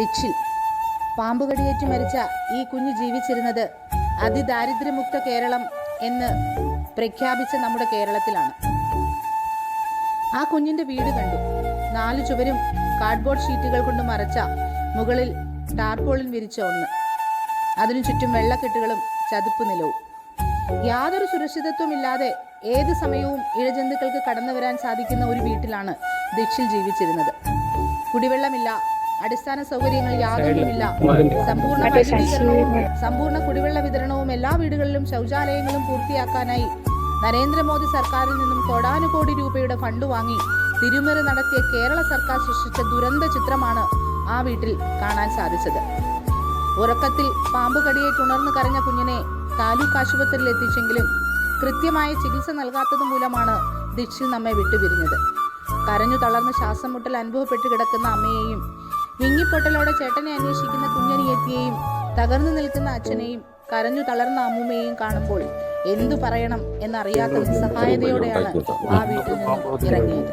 ദിക്ഷിൽ. പാമ്പുകടിയേറ്റ് മരിച്ച ഈ കുഞ്ഞ് ജീവിച്ചിരുന്നത് അതിദാരിദ്ര്യമുക്ത കേരളം എന്ന് പ്രഖ്യാപിച്ച നമ്മുടെ കേരളത്തിലാണ്. ആ കുഞ്ഞിൻ്റെ വീട് കണ്ടു. 4 ചുവരും കാർഡ്ബോർഡ് ഷീറ്റുകൾ കൊണ്ട് മറച്ച, മുകളിൽ ടാർപോളിൻ വിരിച്ച ഒന്ന്. അതിനു ചുറ്റും വെള്ളക്കെട്ടുകളും ചതുപ്പ് നിലവും. യാതൊരു സുരക്ഷിതത്വമില്ലാതെ ഏത് സമയവും ഇഴജന്തുക്കൾക്ക് കടന്നു വരാൻ സാധിക്കുന്ന ഒരു വീട്ടിലാണ് ദിക്ഷിൽ ജീവിച്ചിരുന്നത്. കുടിവെള്ളമില്ല, അടിസ്ഥാന സൗകര്യങ്ങൾ യാതൊന്നുമില്ല. സമ്പൂർണ്ണ വൈദ്യുതീകരണവും സമ്പൂർണ്ണ കുടിവെള്ള വിതരണവും എല്ലാ വീടുകളിലും ശൗചാലയങ്ങളും പൂർത്തിയാക്കാനായി നരേന്ദ്രമോദി സർക്കാരിൽ നിന്നും കോടാനുകോടി രൂപയുടെ ഫണ്ട് വാങ്ങി തിരുമറി നടത്തിയ കേരള സർക്കാർ സൃഷ്ടിച്ച ദുരന്ത ചിത്രമാണ് ആ വീട്ടിൽ കാണാൻ സാധിച്ചത്. ഉറക്കത്തിൽ പാമ്പ് കടിയേറ്റ് ഉണർന്നു കരഞ്ഞ കുഞ്ഞിനെ താലൂക്ക് ആശുപത്രിയിൽ എത്തിച്ചെങ്കിലും കൃത്യമായ ചികിത്സ നൽകാത്തത് മൂലമാണ് ദിക്ഷിൽ നമ്മെ വിട്ടുപിരിഞ്ഞത്. കരഞ്ഞു തളർന്ന് ശ്വാസം മുട്ടൽ അനുഭവപ്പെട്ട് കിടക്കുന്ന അമ്മയെയും വിങ്ങിപ്പൊട്ടലോടെ ചേട്ടനെ അന്വേഷിക്കുന്ന കുഞ്ഞനിയത്തിയെയും തകർന്നു നിൽക്കുന്ന അച്ഛനെയും കരഞ്ഞു തളർന്ന അമ്മൂമ്മയെയും കാണുമ്പോൾ എന്തു പറയണം എന്നറിയാത്ത നിസ്സഹായതയോടെയാണ് ആ വീട്ടിൽ നിന്നും ഇറങ്ങിയത്.